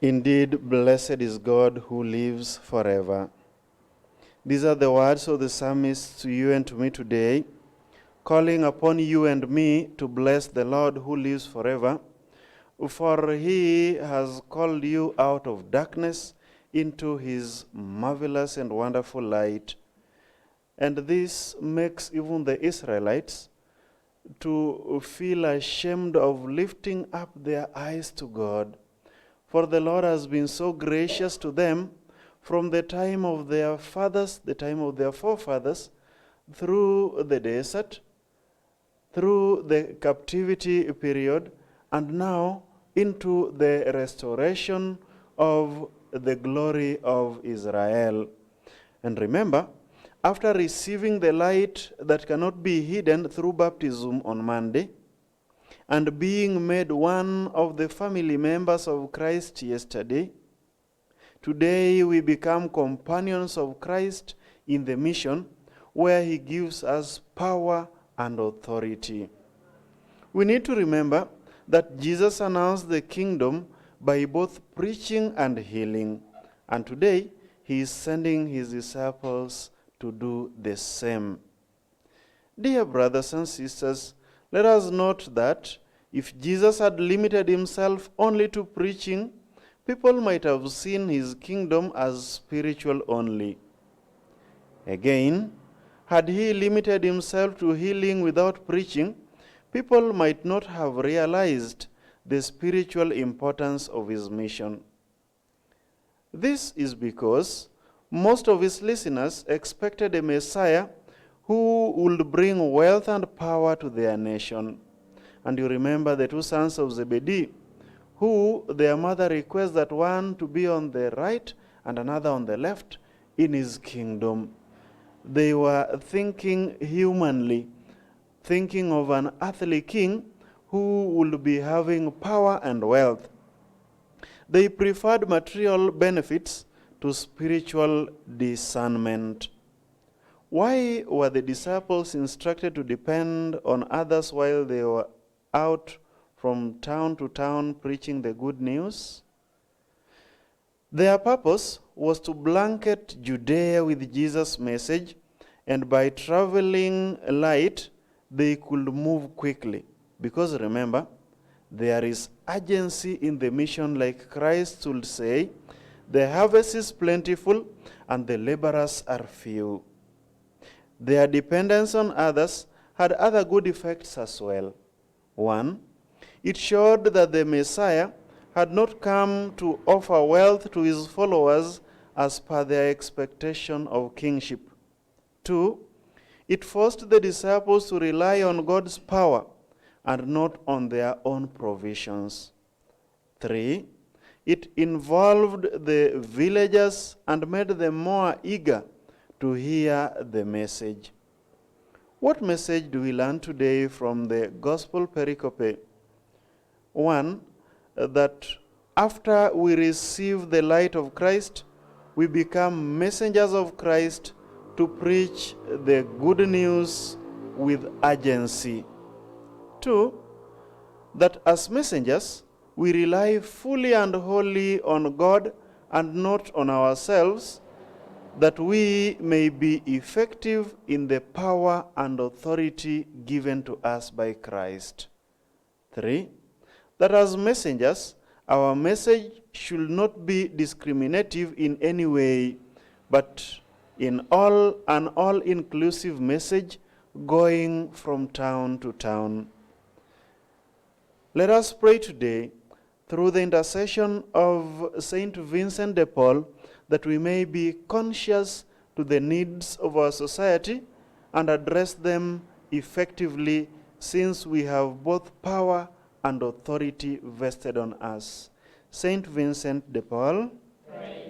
Indeed, blessed is God who lives forever. These are the words of the psalmist to you and to me today, calling upon you and me to bless the Lord who lives forever, for he has called you out of darkness into his marvelous and wonderful light. And this makes even the Israelites to feel ashamed of lifting up their eyes to God. For the Lord has been so gracious to them from the time of their fathers, the time of their forefathers, through the desert, through the captivity period, and now into the restoration of the glory of Israel. And remember, after receiving the light that cannot be hidden through baptism on Monday, and being made one of the family members of Christ yesterday, today we become companions of Christ in the mission where he gives us power and authority. We need to remember that Jesus announced the kingdom by both preaching and healing, and today he is sending his disciples to do the same. Dear brothers and sisters, let us note that if Jesus had limited himself only to preaching, people might have seen his kingdom as spiritual only. Again, had he limited himself to healing without preaching, people might not have realized the spiritual importance of his mission. This is because most of his listeners expected a Messiah who would bring wealth and power to their nation. And you remember the two sons of Zebedee, who their mother requests that one to be on the right and another on the left in his kingdom. They were thinking humanly, thinking of an earthly king who would be having power and wealth. They preferred material benefits to spiritual discernment. Why were the disciples instructed to depend on others while they were out from town to town preaching the good news? Their purpose was to blanket Judea with Jesus' message, and by traveling light, they could move quickly. Because remember, there is urgency in the mission, like Christ would say, the harvest is plentiful and the laborers are few. Their dependence on others had other good effects as well. One, it showed that the Messiah had not come to offer wealth to his followers as per their expectation of kingship. Two, it forced the disciples to rely on God's power and not on their own provisions. Three, it involved the villagers and made them more eager to hear the message. What message do we learn today from the Gospel pericope? One, that after we receive the light of Christ, we become messengers of Christ to preach the good news with urgency. Two, that as messengers, we rely fully and wholly on God and not on ourselves, that we may be effective in the power and authority given to us by Christ. Three, that as messengers, our message should not be discriminative in any way, but an all-inclusive message going from town to town. Let us pray today, through the intercession of Saint Vincent de Paul, that we may be conscious to the needs of our society and address them effectively, since we have both power and authority vested on us. Saint Vincent de Paul, pray.